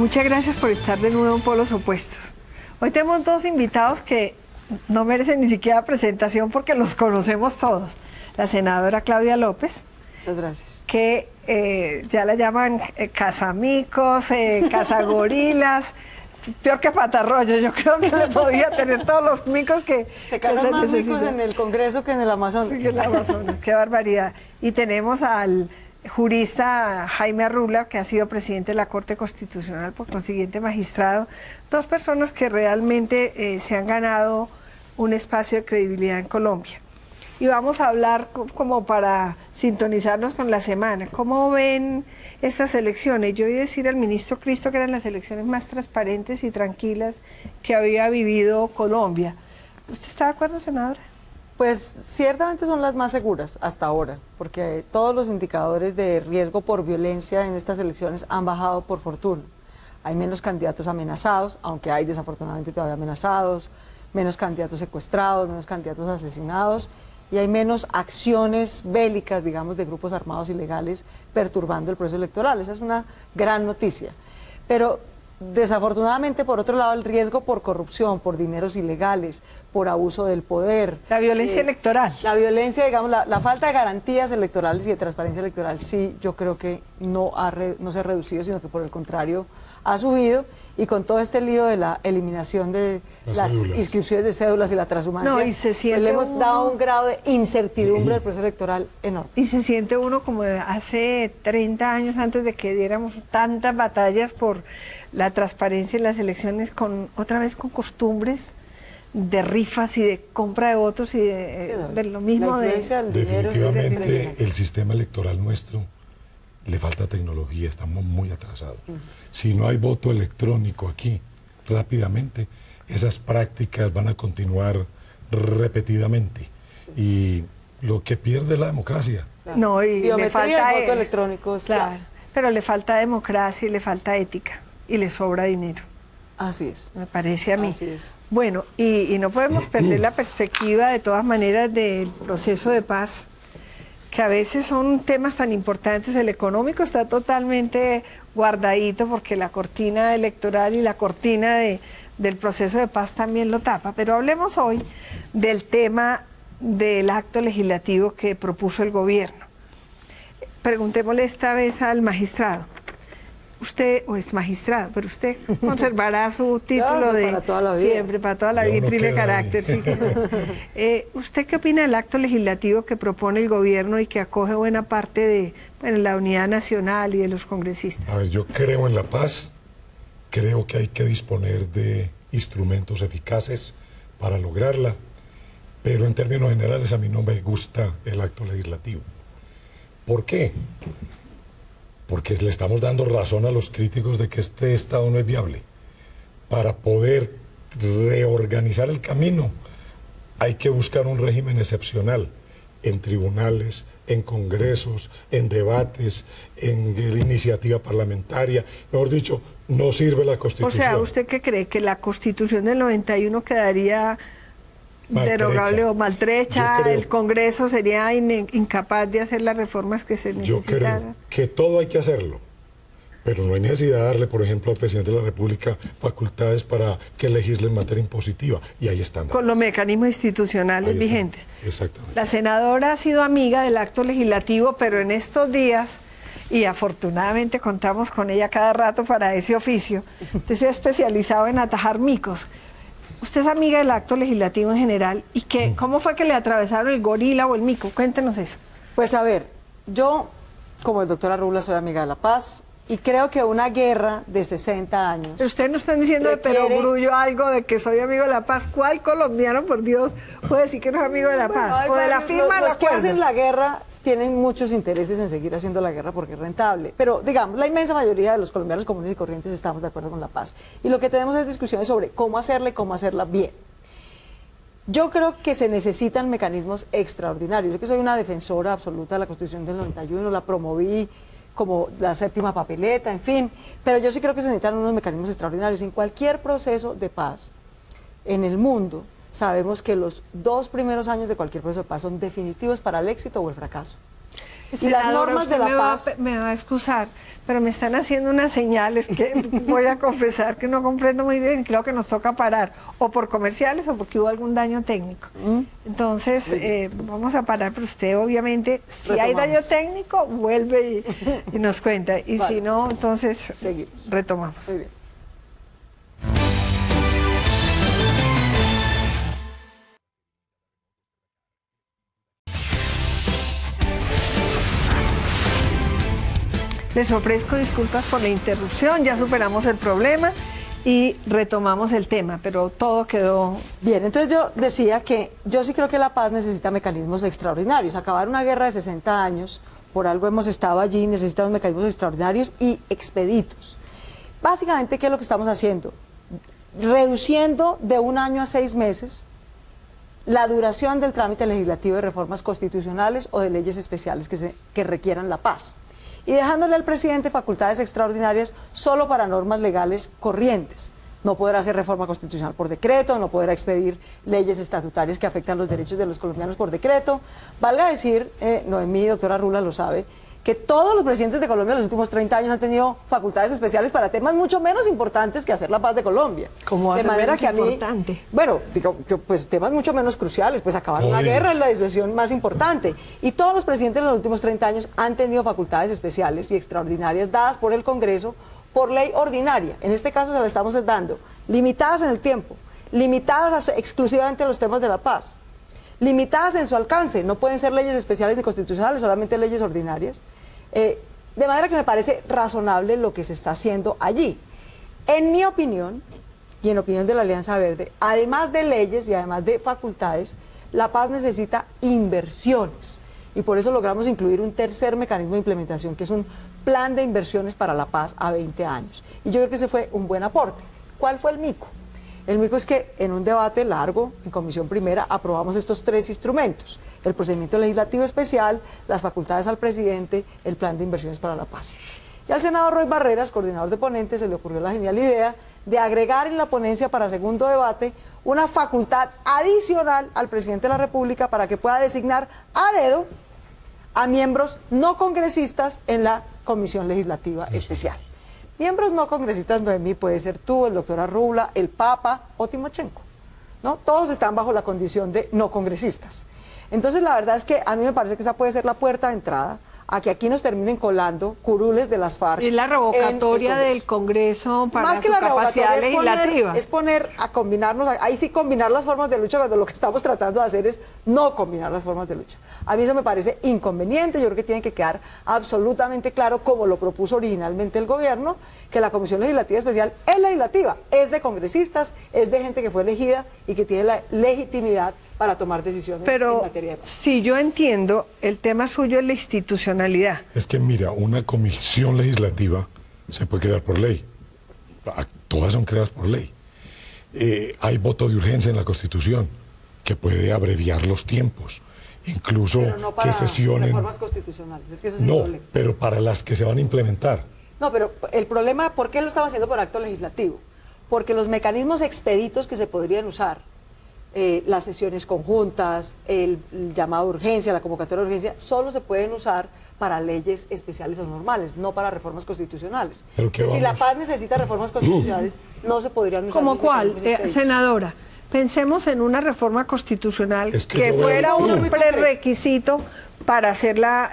Muchas gracias por estar de nuevo en Polos Opuestos. Hoy tenemos dos invitados que no merecen ni siquiera presentación porque los conocemos todos. La senadora Claudia López. Muchas gracias. Que ya la llaman casamicos, cazagorilas, peor que patarroyo. Yo creo que le podía tener todos los micos que se cagan más micos en el Congreso que en el Amazonas. Sí, que en el Amazonas, qué barbaridad. Y tenemos al jurista Jaime Arrula, que ha sido presidente de la Corte Constitucional, por consiguiente magistrado. Dos personas que realmente se han ganado un espacio de credibilidad en Colombia. Y vamos a hablar como para sintonizarnos con la semana. ¿Cómo ven estas elecciones? Yo oí decir al ministro Cristo que eran las elecciones más transparentes y tranquilas que había vivido Colombia. ¿Usted está de acuerdo, senadora? Pues ciertamente son las más seguras hasta ahora, porque todos los indicadores de riesgo por violencia en estas elecciones han bajado por fortuna. Hay menos candidatos amenazados, aunque hay desafortunadamente todavía amenazados, menos candidatos secuestrados, menos candidatos asesinados, y hay menos acciones bélicas, digamos, de grupos armados ilegales perturbando el proceso electoral. Esa es una gran noticia. Pero desafortunadamente, por otro lado, el riesgo por corrupción, por dineros ilegales, por abuso del poder. La violencia electoral. La violencia, digamos, la falta de garantías electorales y de transparencia electoral, sí, yo creo que no se ha reducido, sino que por el contrario ha subido, y con todo este lío de la eliminación de las inscripciones de cédulas y la transhumancia, no, y se siente le hemos dado un grado de incertidumbre del proceso electoral enorme. Y se siente uno como hace 30 años antes de que diéramos tantas batallas por la transparencia en las elecciones, otra vez con costumbres de rifas y de compra de votos y de lo mismo. La influencia del dinero. Definitivamente el sistema electoral nuestro le falta tecnología, estamos muy atrasados. Si no hay voto electrónico aquí rápidamente, esas prácticas van a continuar repetidamente y lo que pierde es la democracia. Claro. No, y le falta voto electrónico. Claro, pero le falta democracia y le falta ética y le sobra dinero. Así es. Me parece a mí. Así es. Bueno, y no podemos perder la perspectiva de todas maneras del proceso de paz, que a veces son temas tan importantes. El económico está totalmente guardadito porque la cortina electoral y la cortina del proceso de paz también lo tapa. Pero hablemos hoy del tema del acto legislativo que propuso el gobierno. Preguntémosle esta vez al magistrado. Usted, o es magistrado, pero usted conservará su título de para toda la vida. Siempre, para toda la vida, y primer carácter. Sí. ¿Usted qué opina del acto legislativo que propone el gobierno y que acoge buena parte de la unidad nacional y de los congresistas? A ver, yo creo en la paz, creo que hay que disponer de instrumentos eficaces para lograrla, pero en términos generales a mí no me gusta el acto legislativo. ¿Por qué? Porque le estamos dando razón a los críticos de que este Estado no es viable. Para poder reorganizar el camino hay que buscar un régimen excepcional en tribunales, en congresos, en debates, en iniciativa parlamentaria. Mejor dicho, no sirve la Constitución. O sea, ¿usted qué cree? ¿Que la Constitución del 91 quedaría derogable o maltrecha? ¿El Congreso sería incapaz de hacer las reformas que se necesitaran? Yo creo que todo hay que hacerlo, pero no hay necesidad de darle, por ejemplo, al presidente de la República facultades para que legisle en materia impositiva, y ahí están. Con los mecanismos institucionales vigentes. Exactamente. La senadora ha sido amiga del acto legislativo, pero en estos días, y afortunadamente contamos con ella cada rato para ese oficio, usted se ha especializado en atajar micos. Usted es amiga del acto legislativo en general, ¿y cómo fue que le atravesaron el gorila o el mico? Cuéntenos eso. Pues a ver, yo, como el doctor Arrula, soy amiga de la paz, y creo que una guerra de 60 años... Pero ustedes no están diciendo de perogrullo algo de que soy amigo de la paz. ¿Cuál colombiano, por Dios, puede decir que no es amigo de la paz? O de la firma de los que hacen la guerra tienen muchos intereses en seguir haciendo la guerra porque es rentable. Pero, digamos, la inmensa mayoría de los colombianos comunes y corrientes estamos de acuerdo con la paz. Y lo que tenemos es discusiones sobre cómo hacerla y cómo hacerla bien. Yo creo que se necesitan mecanismos extraordinarios. Yo que soy una defensora absoluta de la Constitución del 91, la promoví como la séptima papeleta, en fin. Pero yo sí creo que se necesitan unos mecanismos extraordinarios. En cualquier proceso de paz en el mundo, sabemos que los 2 primeros años de cualquier proceso de paz son definitivos para el éxito o el fracaso. Y las normas de la paz... Me va a excusar, pero me están haciendo unas señales que voy a confesar que no comprendo muy bien. Creo que nos toca parar, o por comerciales o porque hubo algún daño técnico. Entonces, vamos a parar, pero usted obviamente, si hay daño técnico, vuelve y nos cuenta. Y si no, entonces retomamos. Muy bien. Les ofrezco disculpas por la interrupción, ya superamos el problema y retomamos el tema, pero todo quedó... Bien, entonces yo decía que yo sí creo que la paz necesita mecanismos extraordinarios. Acabar una guerra de 60 años, por algo hemos estado allí, necesitamos mecanismos extraordinarios y expeditos. Básicamente, ¿qué es lo que estamos haciendo? Reduciendo de 1 año a 6 meses la duración del trámite legislativo de reformas constitucionales o de leyes especiales que requieran la paz. Y dejándole al presidente facultades extraordinarias solo para normas legales corrientes. No podrá hacer reforma constitucional por decreto, no podrá expedir leyes estatutarias que afectan los derechos de los colombianos por decreto. Valga decir, Noemí, doctora Rula lo sabe, que todos los presidentes de Colombia en los últimos 30 años han tenido facultades especiales para temas mucho menos importantes que hacer la paz de Colombia. ¿Cómo de manera que a mí, importante? Bueno, digo, pues temas mucho menos cruciales, pues acabar una guerra es la decisión más importante. Y todos los presidentes en los últimos 30 años han tenido facultades especiales y extraordinarias dadas por el Congreso por ley ordinaria. En este caso se las estamos dando limitadas en el tiempo, limitadas exclusivamente a los temas de la paz, limitadas en su alcance, no pueden ser leyes especiales ni constitucionales, solamente leyes ordinarias, de manera que me parece razonable lo que se está haciendo allí. En mi opinión, y en opinión de la Alianza Verde, además de leyes y además de facultades, la paz necesita inversiones, y por eso logramos incluir un tercer mecanismo de implementación, que es un plan de inversiones para la paz a 20 años, y yo creo que ese fue un buen aporte. ¿Cuál fue el mico? El mico es que en un debate largo, en Comisión Primera, aprobamos estos 3 instrumentos: el procedimiento legislativo especial, las facultades al presidente, el plan de inversiones para la paz. Y al senador Roy Barreras, coordinador de ponentes, se le ocurrió la genial idea de agregar en la ponencia para segundo debate una facultad adicional al presidente de la República para que pueda designar a dedo a miembros no congresistas en la Comisión Legislativa Especial. Miembros no congresistas, Noemí, puede ser tú, el doctor Arrula, el Papa o Timochenko, ¿no? Todos están bajo la condición de no congresistas. Entonces, la verdad es que a mí me parece que esa puede ser la puerta de entrada a que aquí nos terminen colando curules de las FARC. Es la revocatoria del Congreso para más que su la capacidad legislativa. Es poner a combinarnos, ahí sí combinar las formas de lucha, cuando lo que estamos tratando de hacer es no combinar las formas de lucha. A mí eso me parece inconveniente. Yo creo que tiene que quedar absolutamente claro, como lo propuso originalmente el gobierno, que la Comisión Legislativa Especial es legislativa, es de congresistas, es de gente que fue elegida y que tiene la legitimidad para tomar decisiones en materia de paz. Si yo entiendo, el tema suyo es la institucionalidad. Es que mira, una comisión legislativa se puede crear por ley. Todas son creadas por ley. Hay voto de urgencia en la Constitución que puede abreviar los tiempos. Incluso pero no para que sesionen... reformas constitucionales. Es que ese es no, el problema. pero para las que se van a implementar. No, pero el problema, ¿por qué lo estamos haciendo por acto legislativo? Porque los mecanismos expeditos que se podrían usar, las sesiones conjuntas, el llamado de urgencia, la convocatoria de urgencia, solo se pueden usar para leyes especiales o normales, no para reformas constitucionales. Entonces, si la paz necesita reformas constitucionales, no se podrían usar. ¿Cómo cuál, senadora? Pensemos en una reforma constitucional que fuera un prerequisito para hacer la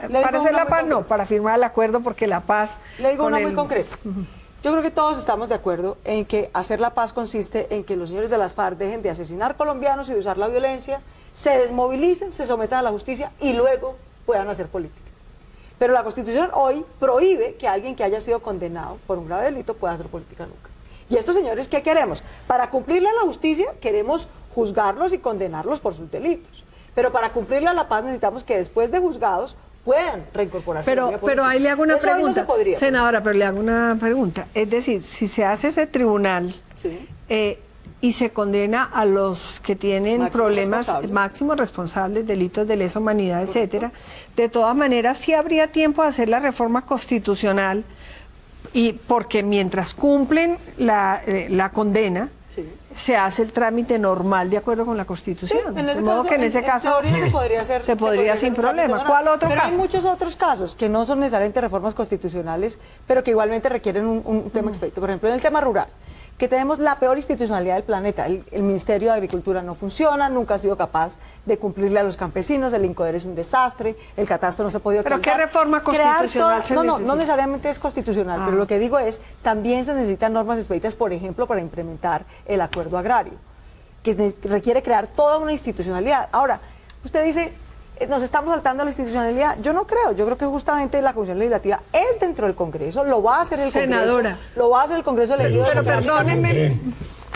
paz, no, para firmar el acuerdo, porque la paz... Le digo una muy concreta. Yo creo que todos estamos de acuerdo en que hacer la paz consiste en que los señores de las FARC dejen de asesinar colombianos y de usar la violencia, se desmovilicen, se sometan a la justicia y luego puedan hacer política. Pero la Constitución hoy prohíbe que alguien que haya sido condenado por un grave delito pueda hacer política nunca. Y estos señores, ¿qué queremos? Para cumplirle a la justicia queremos juzgarlos y condenarlos por sus delitos. Pero para cumplirle a la paz necesitamos que después de juzgados puedan reincorporarse. Pero ahí le hago una pregunta, no se podría, senadora, pero le hago una pregunta. Es decir, si se hace ese tribunal y se condena a los que tienen problemas máximos responsables, delitos de lesa humanidad, etcétera, de todas maneras sí habría tiempo de hacer la reforma constitucional, y porque mientras cumplen la condena, se hace el trámite normal de acuerdo con la Constitución. En ese de modo caso, que en ese caso teoría se podría hacer, se podría sin hacer un trámite problema. normal. ¿Cuál otro pero caso? Hay muchos otros casos que no son necesariamente reformas constitucionales, pero que igualmente requieren un tema expedito. Por ejemplo, en el tema rural, que tenemos la peor institucionalidad del planeta. El Ministerio de Agricultura no funciona, nunca ha sido capaz de cumplirle a los campesinos, el INCODER es un desastre, el catastro no se ha podido ¿Pero actualizar. qué reforma constitucional se necesita? No necesariamente es constitucional, pero lo que digo es, también se necesitan normas expeditas, por ejemplo, para implementar el acuerdo agrario, que requiere crear toda una institucionalidad. Ahora, usted dice, nos estamos saltando a la institucionalidad. Yo no creo, yo creo que justamente la Comisión Legislativa es dentro del Congreso, lo va a hacer el Senadora. Congreso, lo va a hacer el Congreso elegido. Pero perdónenme.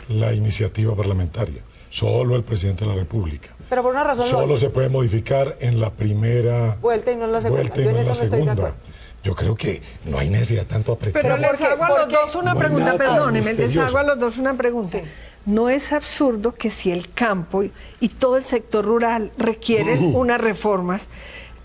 La iniciativa parlamentaria, solo el presidente de la República. Pero por una razón Solo se puede modificar en la primera vuelta y no en la segunda. vuelta y Yo en no en eso la no estoy de segunda. acuerdo. Yo creo que no hay necesidad tanto apretar. Pero les hago a los dos una No hay pregunta, nada tan perdónenme, les misterioso. hago a los dos una pregunta. ¿No es absurdo que si el campo y todo el sector rural requieren unas reformas,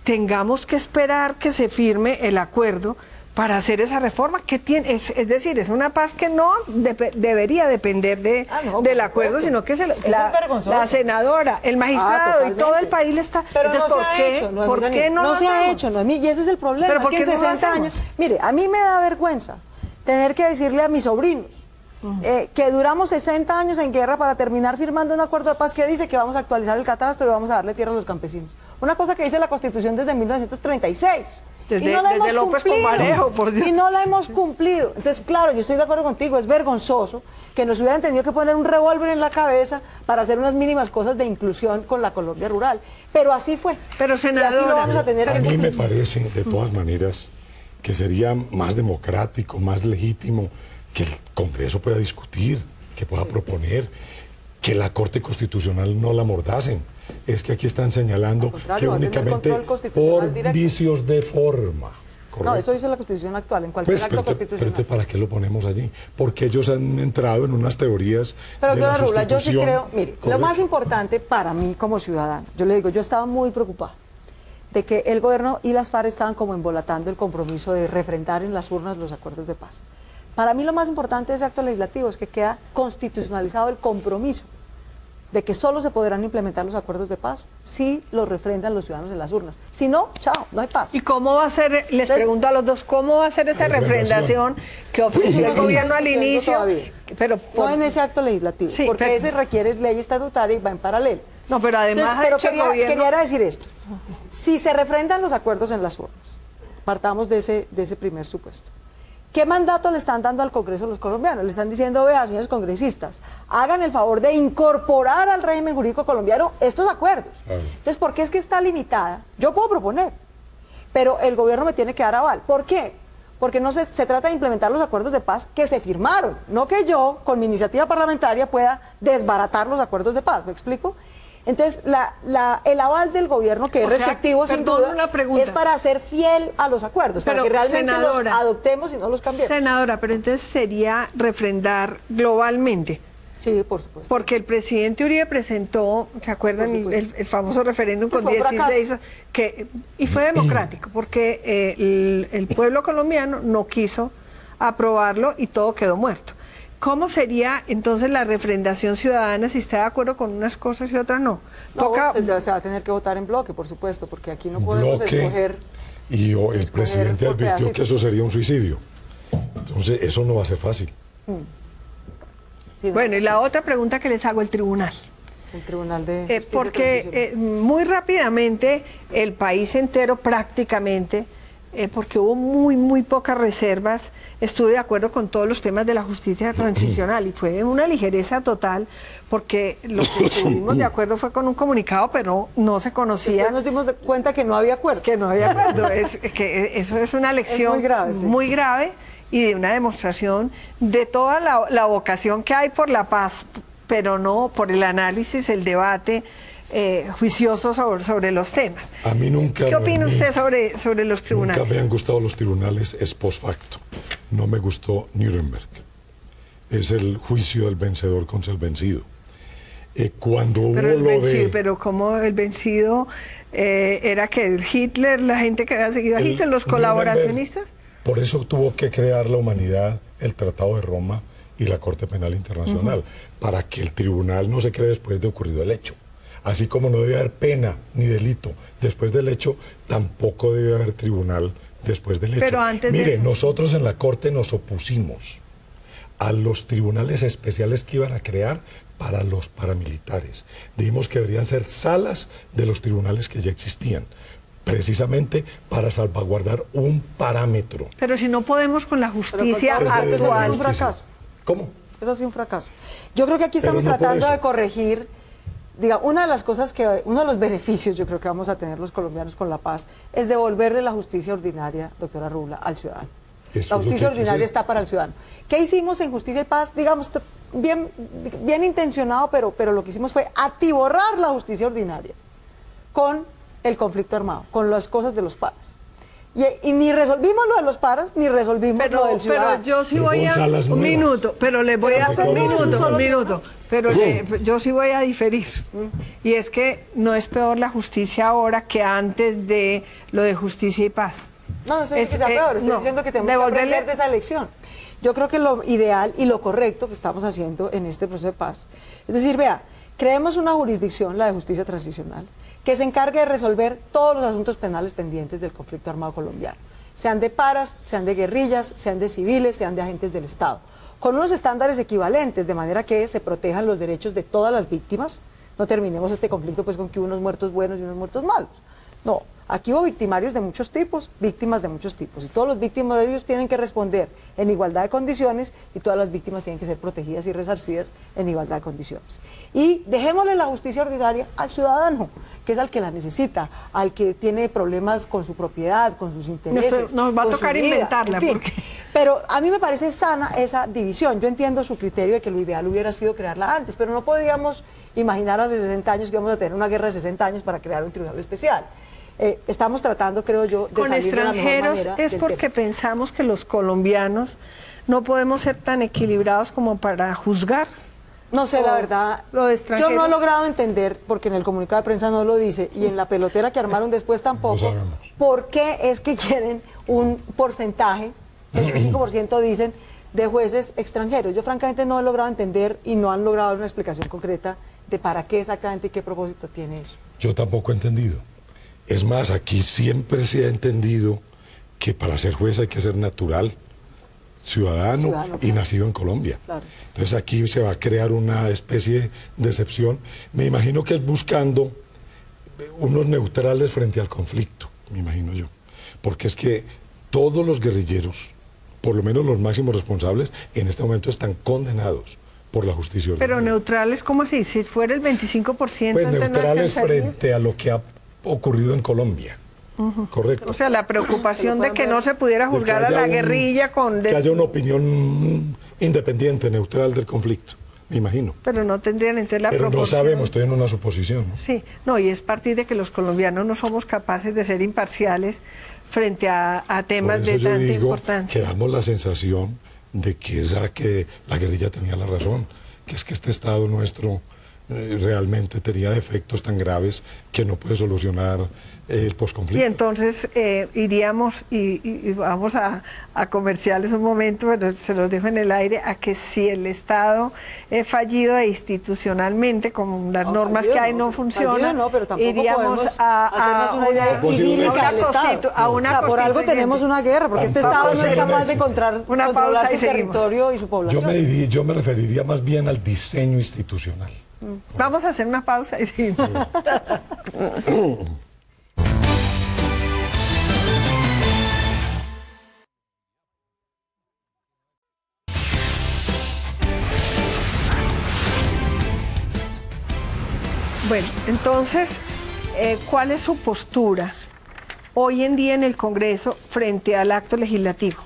tengamos que esperar que se firme el acuerdo para hacer esa reforma? Que tiene, es decir, es una paz que no debería depender del acuerdo, sino que la senadora, el magistrado y todo el país le está... Pero entonces, no se ha hecho, ¿por qué no se ha hacemos? hecho, Noemí, y ese es el problema. ¿Pero es por que qué en no lo 60 hacemos? años, mire, a mí me da vergüenza tener que decirle a mis sobrinos que duramos 60 años en guerra para terminar firmando un acuerdo de paz que dice que vamos a actualizar el catastro y vamos a darle tierra a los campesinos. Una cosa que dice la Constitución desde 1936. Desde y no la hemos López cumplido. Pomarejo, por Dios. Y no la hemos cumplido. Entonces, claro, yo estoy de acuerdo contigo, es vergonzoso que nos hubieran tenido que poner un revólver en la cabeza para hacer unas mínimas cosas de inclusión con la Colombia rural. Pero así fue. Pero, senadora, y así lo vamos a tener A que mí me parece, de todas maneras, que sería más democrático, más legítimo que el Congreso pueda discutir, que pueda proponer, que la Corte Constitucional no la mordacen. Es que aquí están señalando que va a tener únicamente control constitucional por directo. vicios de forma. No, Correcto. eso dice la Constitución actual, en cualquier Pues, acto pero constitucional. entonces, ¿para qué lo ponemos allí? Porque ellos han entrado en unas teorías Pero de la doctora Rubla, yo sí sustitución. creo, mire, lo Correcto. más importante para mí como ciudadano, yo le digo, yo estaba muy preocupada de que el gobierno y las FARC estaban como embolatando el compromiso de refrendar en las urnas los acuerdos de paz. Para mí lo más importante de ese acto legislativo es que queda constitucionalizado el compromiso de que solo se podrán implementar los acuerdos de paz si los refrendan los ciudadanos en las urnas. Si no, chao, no hay paz. ¿Y cómo va a ser, les Entonces, pregunto a los dos, cómo va a ser esa refrendación que ofreció el Eso gobierno está al discutiendo inicio? todavía. Pero No en ese acto legislativo, Sí, porque pero- ese requiere ley estatutaria y va en paralelo. No, pero además Entonces, ha pero hecho el quería, gobierno... quería decir esto. Si se refrendan los acuerdos en las urnas, partamos de ese primer supuesto. ¿Qué mandato le están dando al Congreso los colombianos? Le están diciendo, vea, señores congresistas, hagan el favor de incorporar al régimen jurídico colombiano estos acuerdos. Claro. Entonces, ¿por qué es que está limitada? Yo puedo proponer, pero el gobierno me tiene que dar aval. ¿Por qué? Porque no se trata de implementar los acuerdos de paz que se firmaron, no que yo, con mi iniciativa parlamentaria, pueda desbaratar los acuerdos de paz. ¿Me explico? Entonces, el aval del gobierno, que es O sea, restrictivo sin perdón, duda, una pregunta. es para ser fiel a los acuerdos, para Pero, que realmente senadora, los adoptemos y no los cambiemos. Senadora, pero entonces sería refrendar globalmente. Sí, por supuesto. Porque el presidente Uribe presentó, ¿se acuerdan? Por supuesto. El famoso referéndum Que con fue un 16, y fue democrático, porque el pueblo colombiano no quiso aprobarlo y todo quedó muerto. ¿Cómo sería entonces la refrendación ciudadana si está de acuerdo con unas cosas y otras no? No, se va a tener que votar en bloque, por supuesto, porque aquí no podemos Bloque, escoger. y el escoger presidente por advirtió pedacitos. que eso sería un suicidio. Entonces, eso no va a ser fácil. Sí, no, Bueno, y la otra pregunta que les hago, el tribunal. el Tribunal de Justicia Porque Transicional. muy rápidamente el país entero prácticamente, porque hubo muy pocas reservas, estuve de acuerdo con todos los temas de la justicia transicional y fue una ligereza total porque lo que estuvimos de acuerdo fue con un comunicado, pero no se conocía Después nos dimos cuenta que no había acuerdo. que no había acuerdo. Que eso es una lección muy grave, sí. muy grave y de una demostración de toda la vocación que hay por la paz, pero no por el análisis, el debate juicioso sobre los temas. A mí nunca... ¿Qué opina Noemí, usted sobre los tribunales? Nunca me han gustado los tribunales es post facto. No me gustó Nuremberg. Es el juicio del vencedor contra el vencido. Cuando hubo Pero el lo vencido, de... pero como el vencido era que Hitler, la gente que había seguido a Hitler, los Nuremberg, colaboracionistas. Por eso tuvo que crear la humanidad el Tratado de Roma y la Corte Penal Internacional, para que el tribunal no se cree después de ocurrido el hecho. Así como no debe haber pena ni delito después del hecho, tampoco debe haber tribunal después del hecho. Pero antes de Mire, eso... nosotros en la Corte nos opusimos a los tribunales especiales que iban a crear para los paramilitares. Dijimos que deberían ser salas de los tribunales que ya existían, precisamente para salvaguardar un parámetro. Pero si no podemos con la justicia Pero, Desde eso la es un actual... justicia. fracaso. ¿Cómo? Eso ha sido un fracaso. Yo creo que aquí Pero estamos no por tratando eso. de corregir, diga, una de las cosas uno de los beneficios yo creo que vamos a tener los colombianos con la paz es devolverle la justicia ordinaria, doctora Rula, al ciudadano. Eso La es lo justicia que hay que ordinaria hacer. está para el ciudadano. ¿Qué hicimos en Justicia y Paz? Digamos, bien intencionado, pero lo que hicimos fue atiborrar la justicia ordinaria con el conflicto armado, con las cosas de los paras. Y ni resolvimos lo de los paras, ni resolvimos lo del ciudadano. Pero yo sí Pero voy fueron a... salas Un nuevas. minuto, pero le voy Pero a fue hacer un con un minuto, solo un minuto. Pero yo sí voy a diferir. Y es que no es peor la justicia ahora que antes de lo de Justicia y Paz. No, no estoy diciendo que sea peor, estoy no, diciendo que tenemos que aprender de esa elección. Yo creo que lo ideal y lo correcto que estamos haciendo en este proceso de paz, es decir, vea, creemos una jurisdicción, la de justicia transicional, que se encargue de resolver todos los asuntos penales pendientes del conflicto armado colombiano, sean de paras, sean de guerrillas, sean de civiles, sean de agentes del Estado, con unos estándares equivalentes, de manera que se protejan los derechos de todas las víctimas. No terminemos este conflicto pues con que hubo unos muertos buenos y unos muertos malos. No, aquí hubo victimarios de muchos tipos, víctimas de muchos tipos, y todos los victimarios tienen que responder en igualdad de condiciones y todas las víctimas tienen que ser protegidas y resarcidas en igualdad de condiciones. Y dejémosle la justicia ordinaria al ciudadano, que es al que la necesita, al que tiene problemas con su propiedad, con sus intereses. Nos va a con tocar su vida, inventarla, en fin. porque... Pero a mí me parece sana esa división. Yo entiendo su criterio de que lo ideal hubiera sido crearla antes, pero no podíamos imaginar hace 60 años que íbamos a tener una guerra de 60 años para crear un tribunal especial. Estamos tratando, creo yo, de con salir de la mejor extranjeros manera es del porque tema. pensamos que los colombianos no podemos ser tan equilibrados como para juzgar. No sé, la verdad, lo de yo extranjeros. no he logrado entender, porque en el comunicado de prensa no lo dice, y en la pelotera que armaron después tampoco, sabemos. por qué es que quieren un porcentaje, 25% dicen, de jueces extranjeros. Yo francamente no he logrado entender y no han logrado dar una explicación concreta de para qué exactamente y qué propósito tiene eso. Yo tampoco he entendido. Es más, aquí siempre se ha entendido que para ser juez hay que ser natural, ciudadano y claro. nacido en Colombia. Claro. Entonces aquí se va a crear una especie de excepción. Me imagino que es buscando unos neutrales frente al conflicto, me imagino yo. Porque es que todos los guerrilleros, por lo menos los máximos responsables, en este momento están condenados por la justicia ordinaria. Pero neutrales, ¿cómo así? Si fuera el 25%... Pues entonces no neutrales alcanzaría. frente a lo que ha ocurrido en Colombia. Correcto. O sea, la preocupación de que no se pudiera De que juzgar a haya la un- guerrilla con... Que haya una opinión independiente, neutral del conflicto, me imagino. Pero no tendrían entonces la Pero no proporción. sabemos, estoy en una suposición, ¿no? Sí, no, y es partir de que los colombianos no somos capaces de ser imparciales frente a temas Por de eso yo tanta digo importancia. que damos la sensación de que era que la guerrilla tenía la razón, que es que este Estado nuestro realmente tenía defectos tan graves que no puede solucionar el Y posconflicto. entonces iríamos y vamos a comerciales un momento, pero se los dejo en el aire, a que si el Estado es fallido e institucionalmente, como las No, normas fallido que hay no, no funcionan, fallido no, pero tampoco iríamos podemos a hacernos una idea idílica del Estado. a una O sea, por algo constituyente. tenemos una guerra, porque este Tampoco Estado no es se capaz de merece. Una controlar pausa y su seguimos. territorio y su Yo población. yo me referiría más bien al diseño institucional. Vamos a hacer una pausa y seguimos. Bueno, entonces, ¿cuál es su postura hoy en día en el Congreso frente al acto legislativo?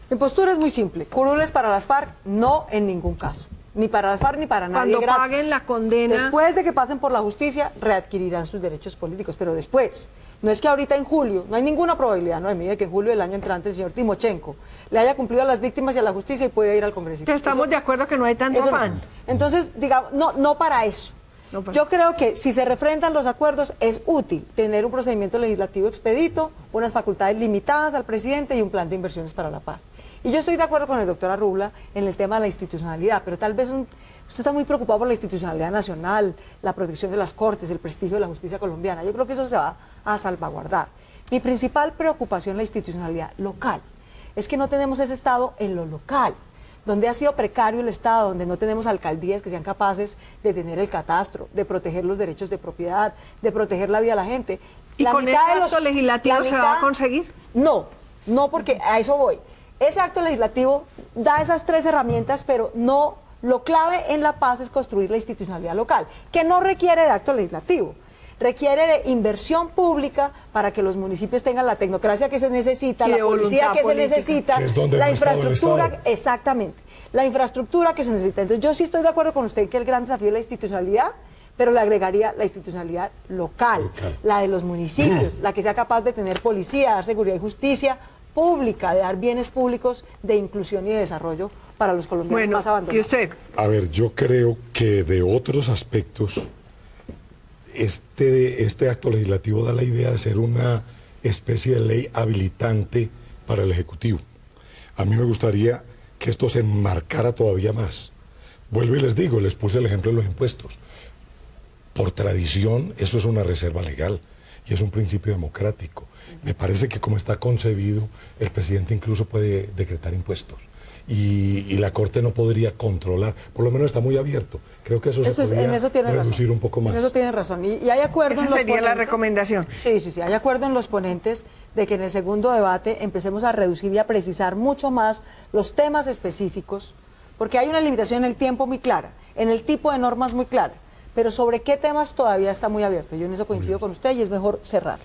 Mi postura es muy simple. Curules para las FARC, no en ningún caso. Ni para las FARC ni para nadie Cuando gratis. paguen la condena... Después de que pasen por la justicia, readquirirán sus derechos políticos, pero después. No es que ahorita en julio, no hay ninguna probabilidad, no hay medida que en julio del año entrante el señor Timochenko le haya cumplido a las víctimas y a la justicia y pueda ir al Congreso. Entonces, estamos de acuerdo que no hay tanto Eso no. afán. Entonces, digamos, no para eso. No pasa. Yo creo que si se refrendan los acuerdos es útil tener un procedimiento legislativo expedito, unas facultades limitadas al presidente y un plan de inversiones para la paz. Y yo estoy de acuerdo con el doctor Arrubla en el tema de la institucionalidad, pero tal vez usted está muy preocupado por la institucionalidad nacional, la protección de las cortes, el prestigio de la justicia colombiana. Yo creo que eso se va a salvaguardar. Mi principal preocupación es la institucionalidad local. Es que no tenemos ese Estado en lo local, donde ha sido precario el Estado, donde no tenemos alcaldías que sean capaces de tener el catastro, de proteger los derechos de propiedad, de proteger la vida de la gente. ¿Y con ese acto legislativo se va a conseguir? No, no, porque a eso voy. Ese acto legislativo da esas 3 herramientas, pero no, lo clave en la paz es construir la institucionalidad local, que no requiere de acto legislativo. Requiere de inversión pública para que los municipios tengan la tecnocracia que se necesita, la policía que se necesita, la infraestructura, exactamente, la infraestructura que se necesita. Entonces yo sí estoy de acuerdo con usted que el gran desafío es la institucionalidad, pero le agregaría la institucionalidad local, la de los municipios, la que sea capaz de tener policía, dar seguridad y justicia pública, de dar bienes públicos de inclusión y de desarrollo para los colombianos más abandonados. ¿Y usted? A ver, yo creo que de otros aspectos este acto legislativo da la idea de ser una especie de ley habilitante para el Ejecutivo. A mí me gustaría que esto se enmarcara todavía más. Vuelvo y les digo, les puse el ejemplo de los impuestos. Por tradición, eso es una reserva legal y es un principio democrático. Me parece que como está concebido, el presidente incluso puede decretar impuestos. Y la Corte no podría controlar, por lo menos está muy abierto. Creo que eso se podría reducir un poco más. En eso tienen razón. Y hay acuerdo en los sería la recomendación. Sí, hay acuerdo en los ponentes de que en el segundo debate empecemos a reducir y a precisar mucho más los temas específicos, porque hay una limitación en el tiempo muy clara, en el tipo de normas muy clara, pero sobre qué temas todavía está muy abierto. Yo en eso coincido con usted y es mejor cerrar.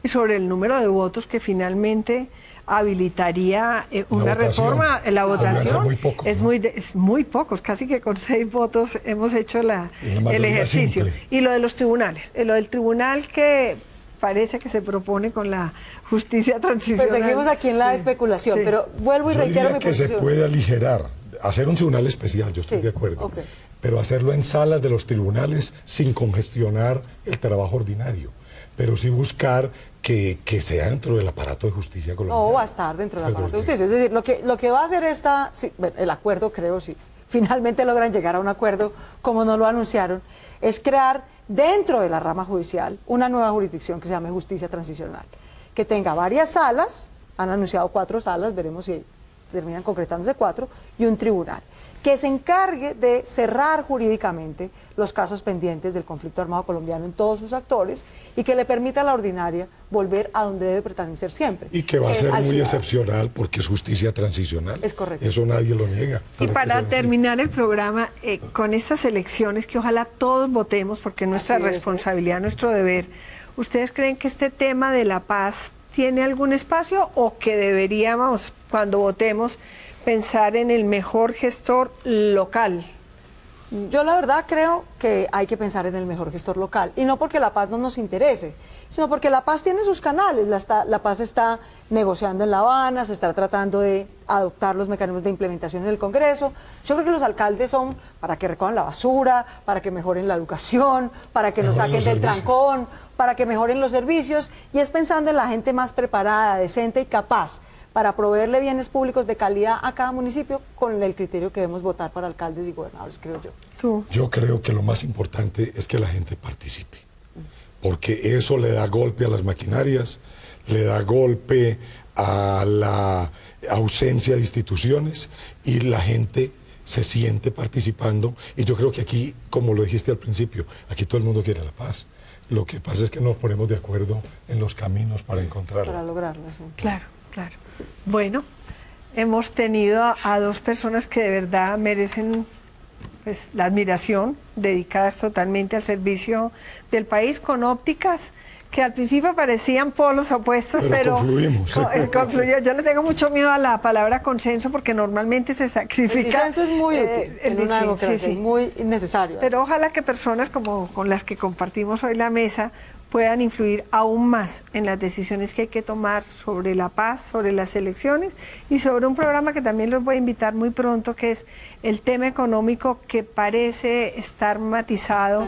Y sobre el número de votos que finalmente habilitaría una reforma, la votación muy poco, es, ¿no? es muy pocos, casi que con 6 votos hemos hecho el ejercicio. Simple. Y lo de los tribunales, lo del tribunal que parece que se propone con la justicia transicional. Pues seguimos aquí en la especulación, pero vuelvo y reitero mi posición. Que se puede aligerar, hacer un tribunal especial, yo estoy de acuerdo, pero hacerlo en salas de los tribunales sin congestionar el trabajo ordinario, pero sí buscar que sea dentro del aparato de justicia colombiano. No, va a estar dentro del aparato de justicia. Es decir, lo que va a hacer el acuerdo, creo, si finalmente logran llegar a un acuerdo, como no lo anunciaron, es crear dentro de la rama judicial una nueva jurisdicción que se llame justicia transicional, que tenga varias salas, han anunciado 4 salas, veremos si terminan concretándose 4, y un tribunal, que se encargue de cerrar jurídicamente los casos pendientes del conflicto armado colombiano en todos sus actores y que le permita a la ordinaria volver a donde debe pertenecer siempre. Y que va a ser muy excepcional porque es justicia transicional. Es correcto. Eso nadie lo niega. Y para terminar el programa, con estas elecciones que ojalá todos votemos porque es nuestra responsabilidad, nuestro deber, ¿ustedes creen que este tema de la paz tiene algún espacio o que deberíamos, cuando votemos, pensar en el mejor gestor local? Yo la verdad creo que hay que pensar en el mejor gestor local, y no porque la paz no nos interese, sino porque la paz tiene sus canales. La paz está negociando en La Habana, se está tratando de adoptar los mecanismos de implementación en el Congreso. Yo creo que los alcaldes son para que recojan la basura, para que mejoren la educación, para que nos saquen del trancón, para que mejoren los servicios, y es pensando en la gente más preparada, decente y capaz para proveerle bienes públicos de calidad a cada municipio con el criterio que debemos votar para alcaldes y gobernadores, creo yo. ¿Tú? Yo creo que lo más importante es que la gente participe, porque eso le da golpe a las maquinarias, le da golpe a la ausencia de instituciones y la gente se siente participando. Y yo creo que aquí, como lo dijiste al principio, aquí todo el mundo quiere la paz. Lo que pasa es que nos ponemos de acuerdo en los caminos para encontrarla. Para lograrla, sí. Claro. Claro. Bueno, hemos tenido a 2 personas que de verdad merecen pues, la admiración, dedicadas totalmente al servicio del país, con ópticas que al principio parecían polos opuestos, pero confluyó. Yo le tengo mucho miedo a la palabra consenso porque normalmente se sacrifica. El disenso es muy útil en una democracia, muy necesario. Pero ojalá que personas como con las que compartimos hoy la mesa puedan influir aún más en las decisiones que hay que tomar sobre la paz, sobre las elecciones y sobre un programa que también los voy a invitar muy pronto, que es el tema económico, que parece estar matizado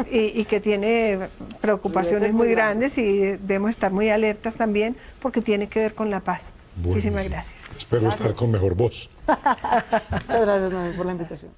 y que tiene preocupaciones muy grandes y debemos estar muy alertas también porque tiene que ver con la paz. Buenísimo. Muchísimas gracias. Espero estar con mejor voz. Muchas gracias, Noemí, por la invitación.